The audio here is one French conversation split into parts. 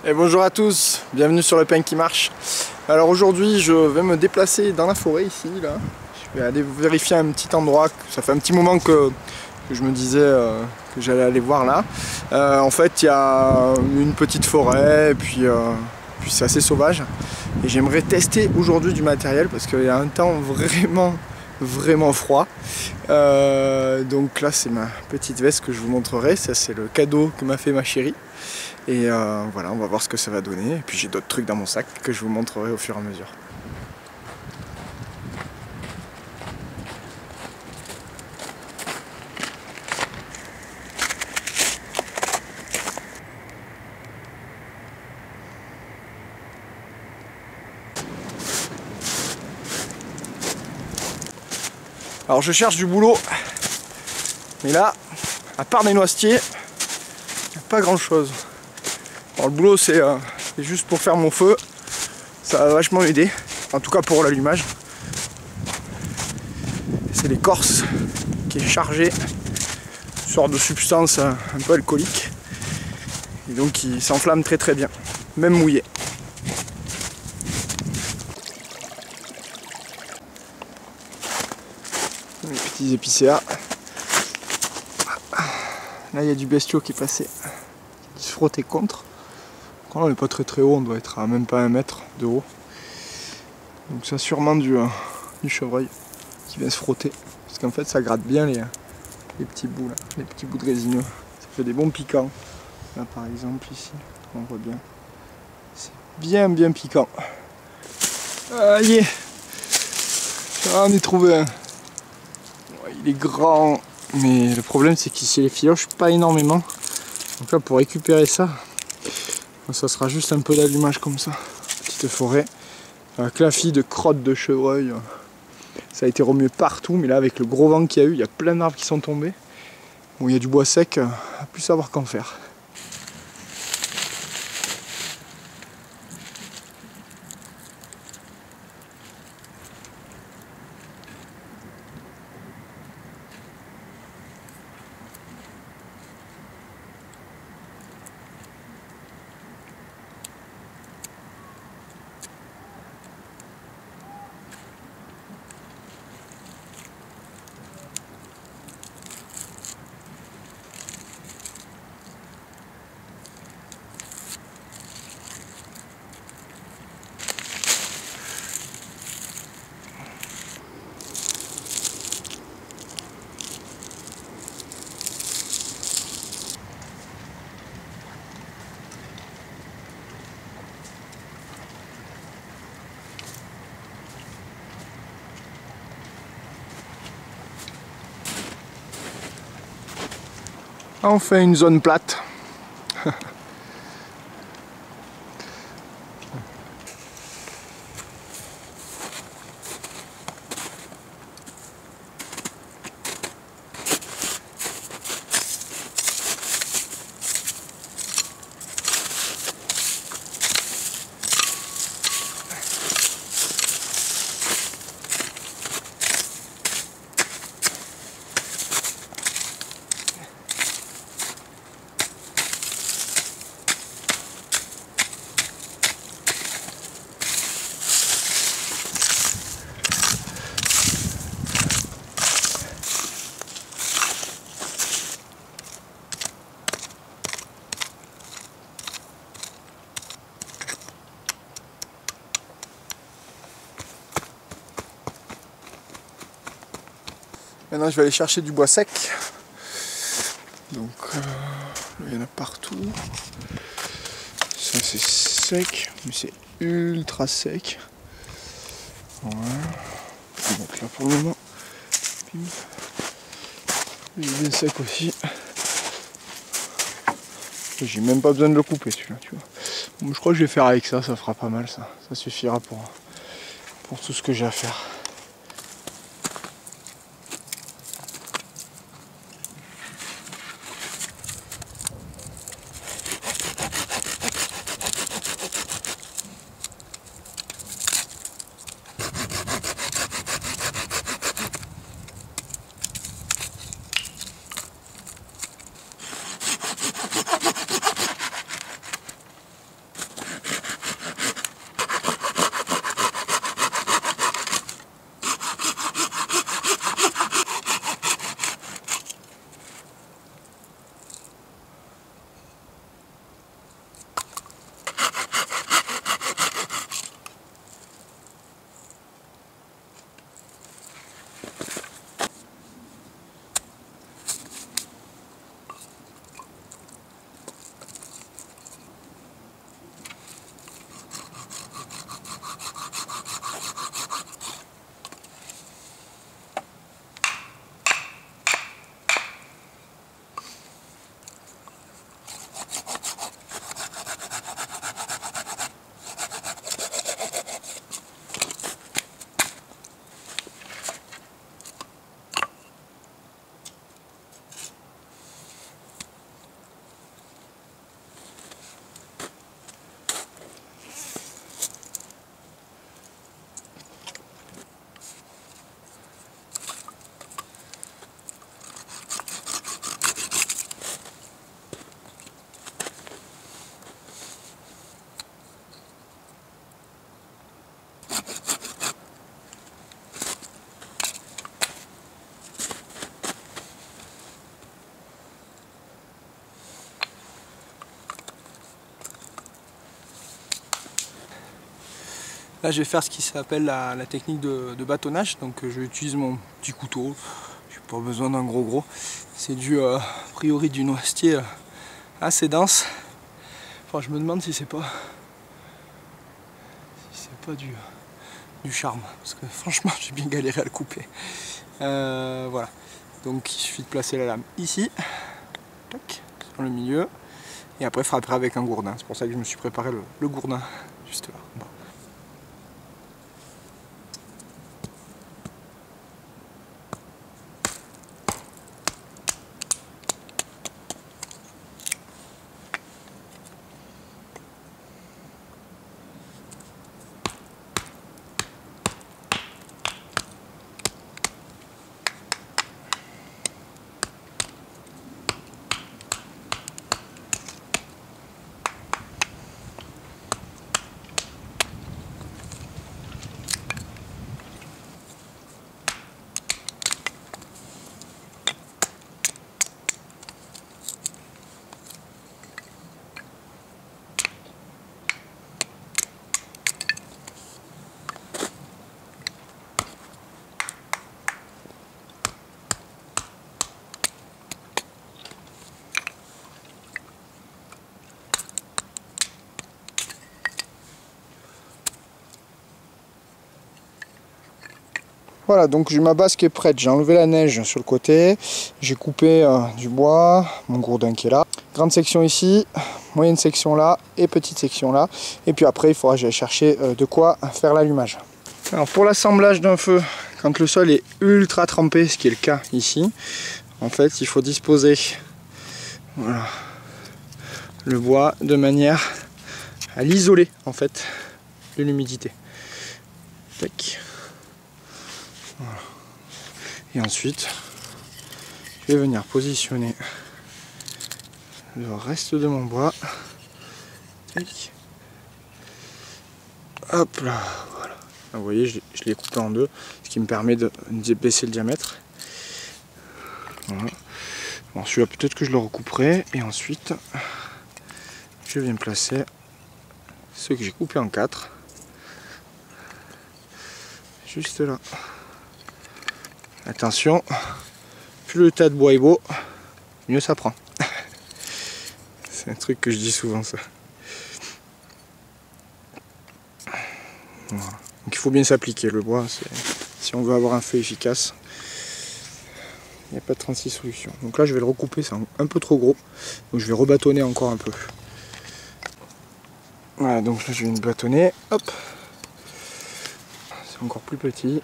Et bonjour à tous, bienvenue sur le pain qui marche. Alors aujourd'hui je vais me déplacer dans la forêt ici, là. Je vais aller vérifier un petit endroit, ça fait un petit moment que je me disais que j'allais aller voir là. En fait il y a une petite forêt et puis c'est assez sauvage. Et j'aimerais tester aujourd'hui du matériel parce qu'il y a un temps vraiment froid. Donc là c'est ma petite veste que je vous montrerai, ça c'est le cadeau que m'a fait ma chérie. Et voilà, on va voir ce que ça va donner. Et puis j'ai d'autres trucs dans mon sac que je vous montrerai au fur et à mesure. Alors je cherche du boulot. Mais là, à part des noisetiers, il n'y a pas grand chose. Alors le boulot c'est juste pour faire mon feu. Ça va vachement aider. En tout cas pour l'allumage. C'est l'écorce qui est chargée. Une sorte de substance un peu alcoolique. Et donc il s'enflamme très bien. Même mouillé. Les petits épicéas. Là il y a du bestiau qui est passé. Qui se frottait contre. Quand on n'est pas très haut, on doit être à même pas 1 mètre de haut. Donc c'est sûrement du chevreuil qui vient se frotter. Parce qu'en fait ça gratte bien les petits bouts là, les petits bouts de résineux. Ça fait des bons piquants. Là par exemple ici, on voit bien. C'est bien piquant. Allez, j'en ai trouvé un. Il est grand, mais le problème c'est qu'il s'y effiloche pas énormément. Donc là pour récupérer ça, ça sera juste un peu d'allumage comme ça. Petite forêt. Avec la fille de crottes de chevreuil. Ça a été remué partout, mais là avec le gros vent qu'il y a eu, il y a plein d'arbres qui sont tombés. Bon, il y a du bois sec, à plus savoir qu'en faire. On fait une zone plate. Maintenant je vais aller chercher du bois sec. Donc il y en a partout. Ça c'est sec, mais c'est ultra sec. Voilà. Donc là pour le moment, il est bien sec aussi. J'ai même pas besoin de le couper celui-là, tu vois. Bon, je crois que je vais faire avec ça, ça fera pas mal ça. Ça suffira pour tout ce que j'ai à faire. Là je vais faire ce qui s'appelle la technique de bâtonnage. Donc je vais utiliser mon petit couteau. J'ai pas besoin d'un gros. C'est dû a priori du noisetier assez dense. Enfin je me demande si c'est pas du charme. Parce que franchement j'ai bien galéré à le couper. Voilà. Donc il suffit de placer la lame ici. Tac, dans le milieu. Et après frapper avec un gourdin. C'est pour ça que je me suis préparé le gourdin juste là. Bon. Voilà, donc j'ai ma base qui est prête, j'ai enlevé la neige sur le côté, j'ai coupé du bois, mon gourdin qui est là. Grande section ici, moyenne section là et petite section là. Et puis après il faudra que j'aille chercher de quoi faire l'allumage. Alors pour l'assemblage d'un feu, quand le sol est ultra trempé, ce qui est le cas ici, en fait il faut disposer voilà, le bois de manière à l'isoler en fait de l'humidité. Tac. Voilà. Et ensuite, je vais venir positionner le reste de mon bois. Tac. Hop là, voilà. Vous voyez, je l'ai coupé en deux, ce qui me permet de baisser le diamètre. Voilà. Bon, celui-là, peut-être que je le recouperai. Et ensuite, je viens placer ceux que j'ai coupés en 4. Juste là. Attention, plus le tas de bois est beau, mieux ça prend. C'est un truc que je dis souvent ça. Voilà. Donc il faut bien s'appliquer le bois, si on veut avoir un feu efficace. Il n'y a pas de 36 solutions. Donc là je vais le recouper, c'est un peu trop gros. Donc je vais rebâtonner encore un peu. Voilà, donc là je viens de bâtonner. Hop. C'est encore plus petit.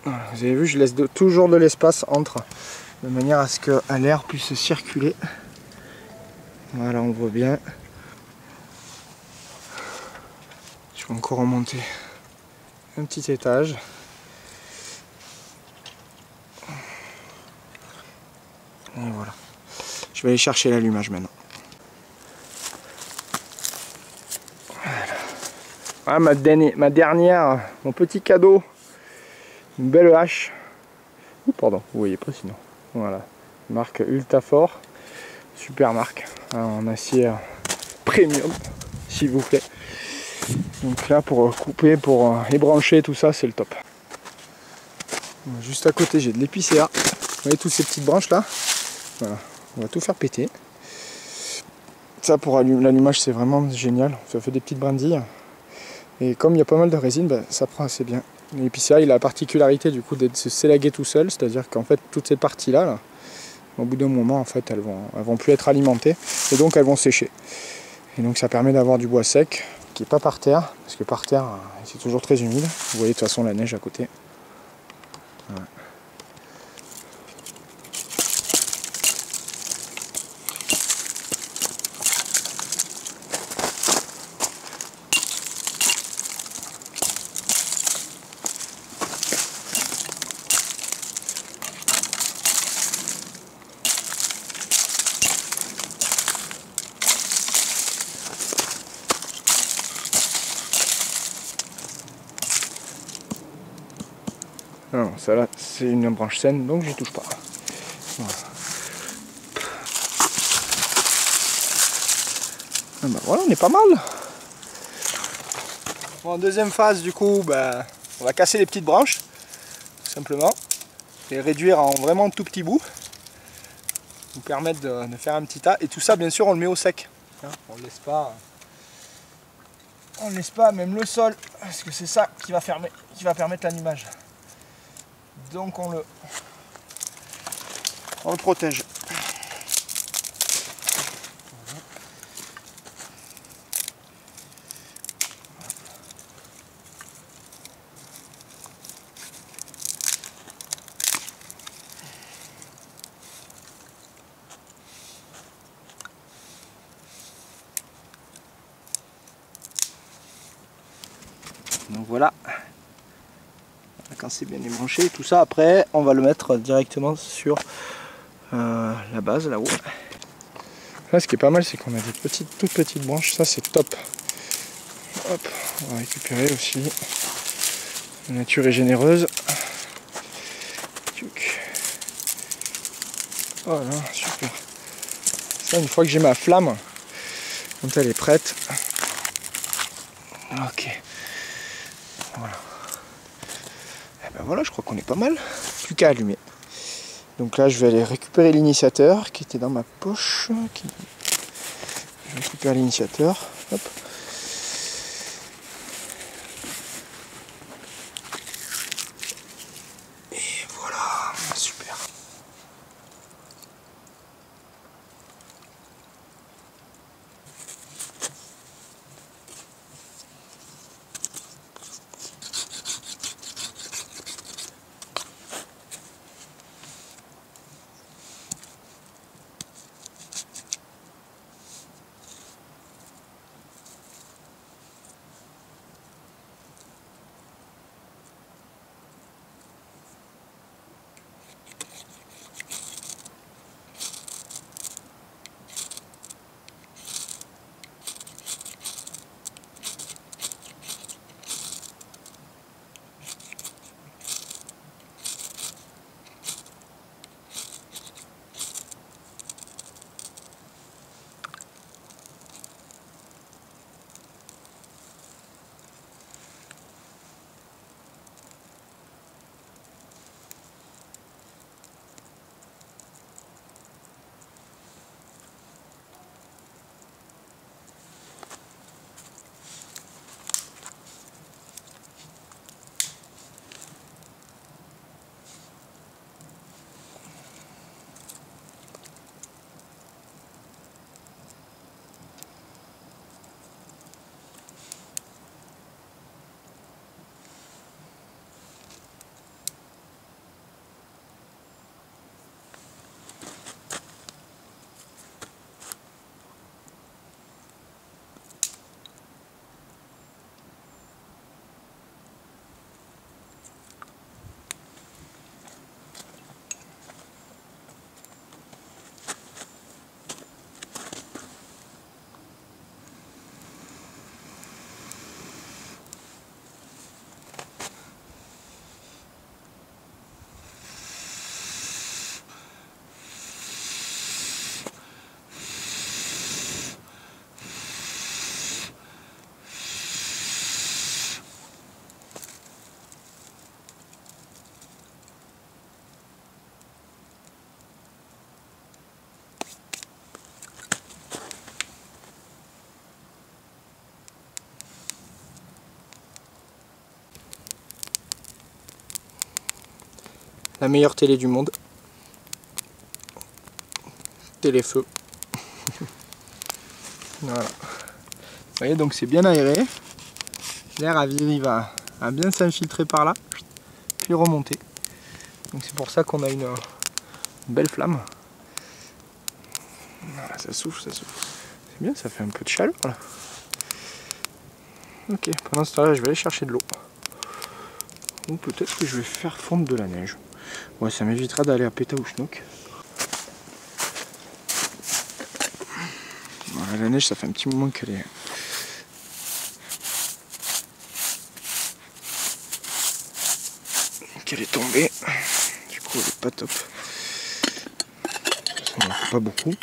Voilà, vous avez vu, je laisse toujours de l'espace entre, de manière à ce que l'air puisse circuler. Voilà, on voit bien. Je vais encore remonter un petit étage. Et voilà. Je vais aller chercher l'allumage maintenant. Voilà. Voilà ma dernière, mon petit cadeau. Une belle hache. Pardon, vous voyez pas sinon. Voilà. Marque Ultafort. Super marque. En acier premium, s'il vous plaît. Donc là pour couper, pour ébrancher tout ça, c'est le top. Juste à côté j'ai de l'épicéa. Vous voyez toutes ces petites branches là. Voilà. On va tout faire péter. Ça pour l'allumage c'est vraiment génial. Ça fait des petites brindilles. Et comme il y a pas mal de résine, ben, ça prend assez bien. L'épicéa il a la particularité du coup de se s'élaguer tout seul. C'est-à-dire qu'en fait toutes ces parties là, au bout d'un moment en fait elles vont plus être alimentées. Et donc elles vont sécher. Et donc ça permet d'avoir du bois sec qui n'est pas par terre, parce que par terre c'est toujours très humide. Vous voyez de toute façon la neige à côté. Voilà. Non, ça là c'est une branche saine donc j'y touche pas. Voilà. Ah bah voilà, on est pas mal. Bon, en deuxième phase, du coup, bah, on va casser les petites branches, tout simplement, et réduire en vraiment tout petits bouts, nous permettre de faire un petit tas. Et tout ça, bien sûr, on le met au sec. Hein, on ne laisse pas même le sol, parce que c'est ça qui va permettre l'allumage. Donc on le protège. Donc voilà, quand c'est bien débranché, tout ça après on va le mettre directement sur la base là-haut. Là ce qui est pas mal c'est qu'on a des toutes petites branches, ça c'est top. Hop, on va récupérer aussi. La nature est généreuse. Voilà, super. Ça une fois que j'ai ma flamme, quand elle est prête. Ok. Voilà. Et ben voilà, je crois qu'on est pas mal. Plus qu'à allumer. Donc là, je vais aller récupérer l'initiateur qui était dans ma poche. Je récupère l'initiateur. Hop. Et voilà, super. La meilleure télé du monde. Téléfeu. Voilà. Vous voyez, donc c'est bien aéré. L'air arrive à bien s'infiltrer par là, puis remonter. Donc c'est pour ça qu'on a une belle flamme. Voilà, ça souffle, ça souffle. C'est bien, ça fait un peu de chaleur là. Ok, pendant ce temps-là, je vais aller chercher de l'eau. Ou peut-être que je vais faire fondre de la neige. Ouais, ça m'évitera d'aller à Pétaouchnok. Voilà, la neige, ça fait un petit moment qu'elle est... tombée. Du coup, elle est pas top. De toute façon, on n'en fait pas beaucoup.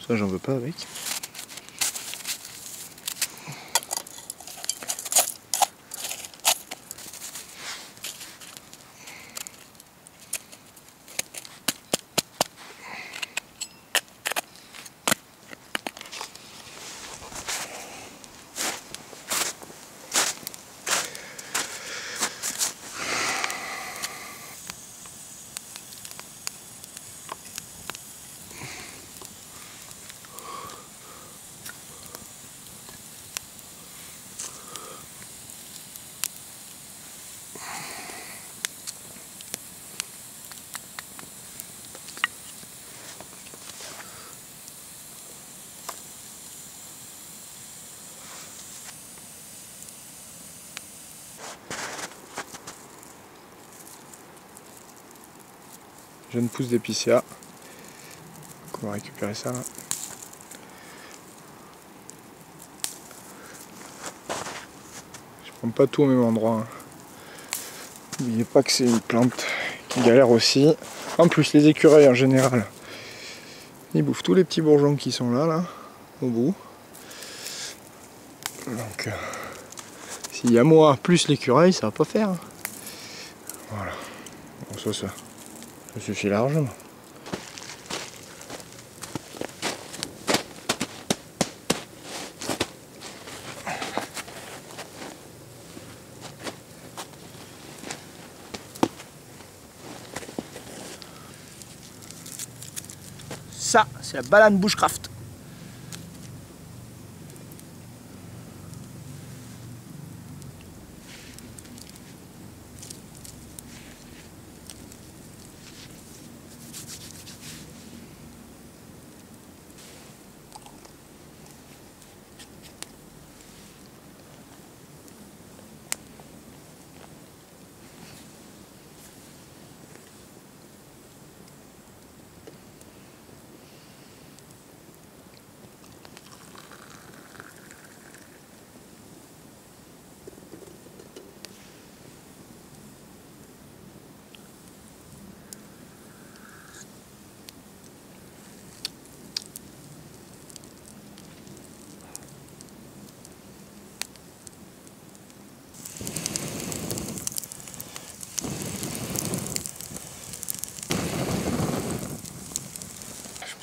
Ça, j'en veux pas avec. Jeune pousse d'épicéa. On va récupérer ça là. Je prends pas tout au même endroit. Hein. N'oubliez pas que c'est une plante qui galère aussi. En plus les écureuils en général, ils bouffent tous les petits bourgeons qui sont là, au bout. Donc s'il y a moi plus l'écureuil, ça va pas faire. Voilà. Bon, ça suffit largement. Ça, c'est la banane bushcraft.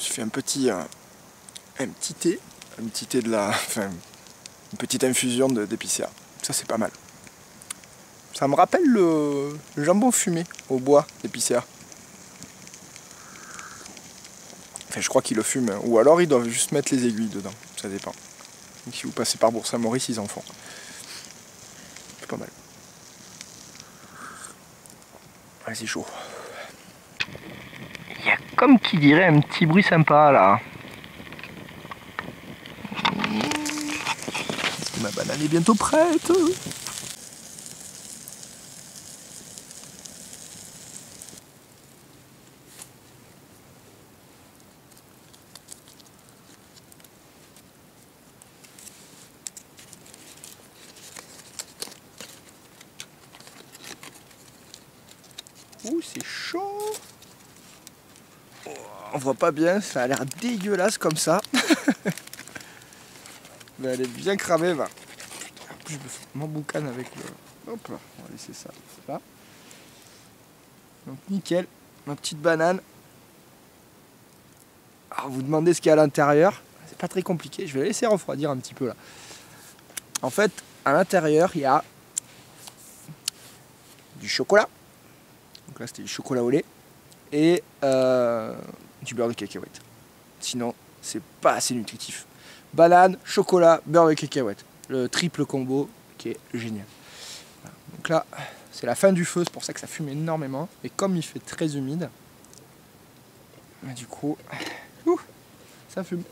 Je fais un petit thé de la, enfin, une petite infusion d'épicéa. Ça c'est pas mal. Ça me rappelle le jambon fumé au bois d'épicéa. Enfin, je crois qu'ils le fument, ou alors ils doivent juste mettre les aiguilles dedans, ça dépend. Donc, si vous passez par Bourg-Saint-Maurice, ils en font. C'est pas mal. Ouais, c'est chaud. Il y a comme qui dirait un petit bruit sympa là. Ma banane est bientôt prête. Ouh, c'est chaud. Oh, on voit pas bien, ça a l'air dégueulasse comme ça. Mais elle est bien cramée, va. En plus, je me fais m'emboucane avec le... Hop là, on va laisser ça là. Donc nickel, ma petite banane. Alors vous demandez ce qu'il y a à l'intérieur, c'est pas très compliqué, je vais la laisser refroidir un petit peu là. En fait, à l'intérieur, il y a du chocolat. Donc là, c'était du chocolat au lait. Et du beurre de cacahuète. Sinon, c'est pas assez nutritif. Banane, chocolat, beurre de cacahuète. Le triple combo qui est génial. Voilà. Donc là, c'est la fin du feu, c'est pour ça que ça fume énormément. Et comme il fait très humide, du coup, ça fume.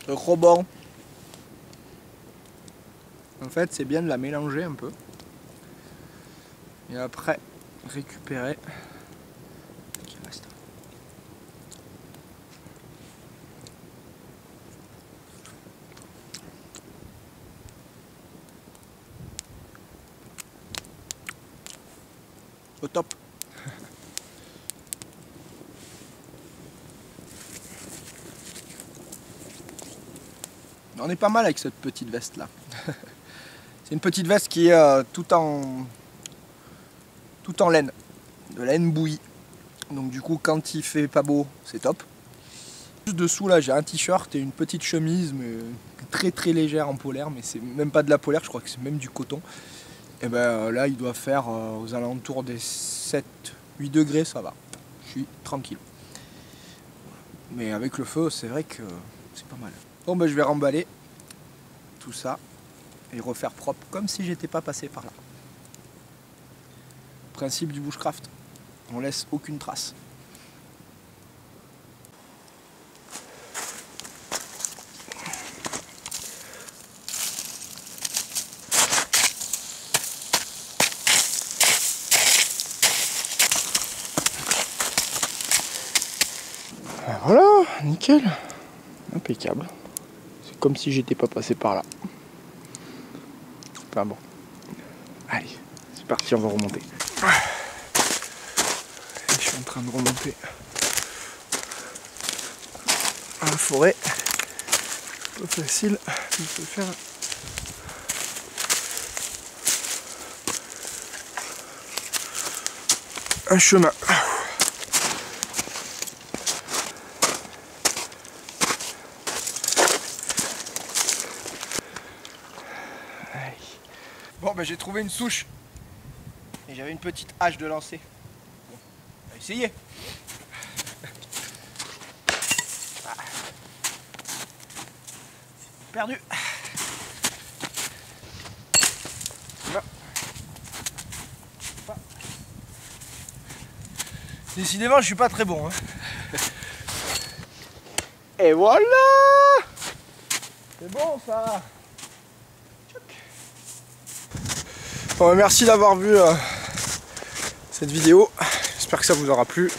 C'est trop bon. En fait, c'est bien de la mélanger un peu. Et après, récupérer ce qui reste. Au top. On est pas mal avec cette petite veste là. C'est une petite veste qui est tout en laine, de laine bouillie. Donc du coup quand il fait pas beau, c'est top. Juste dessous là j'ai un t-shirt et une petite chemise mais très très légère en polaire, mais c'est même pas de la polaire, je crois que c'est même du coton. Et ben là il doit faire aux alentours des 7-8 degrés, ça va. Je suis tranquille. Mais avec le feu c'est vrai que c'est pas mal. Bon ben je vais remballer tout ça et refaire propre comme si j'étais pas passé par là. Principe du bushcraft, on laisse aucune trace. Voilà, nickel, impeccable. C'est comme si j'étais pas passé par là. Enfin bon, allez, c'est parti, on va remonter. Je suis en train de remonter à la forêt. Pas facile, il faut faire un chemin. Bon ben j'ai trouvé une souche et j'avais une petite hache de lancer. Bon, on va essayer. Ah. Perdu. Là. Décidément je suis pas très bon. Hein. Et voilà. C'est bon ça. Bon, merci d'avoir vu cette vidéo, j'espère que ça vous aura plu.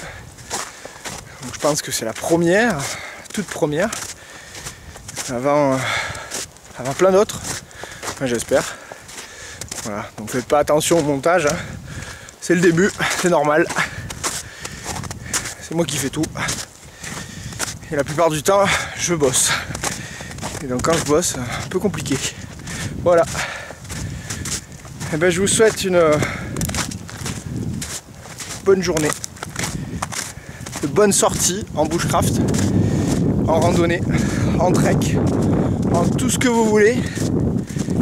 Donc, je pense que c'est la première, toute première, avant plein d'autres, enfin, j'espère. Voilà, donc faites pas attention au montage, hein. C'est le début, c'est normal. C'est moi qui fais tout. Et la plupart du temps, je bosse. Et donc quand je bosse, c'est un peu compliqué. Voilà. Et ben, je vous souhaite une bonne journée, de bonnes sorties en bushcraft, en randonnée, en trek, en tout ce que vous voulez,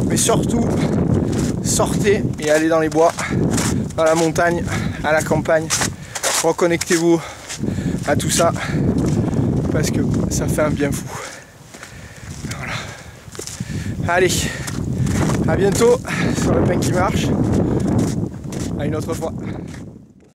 mais surtout sortez et allez dans les bois, dans la montagne, à la campagne, reconnectez-vous à tout ça parce que ça fait un bien fou. Voilà. Allez, à bientôt sur le pain qui marche. À une autre fois.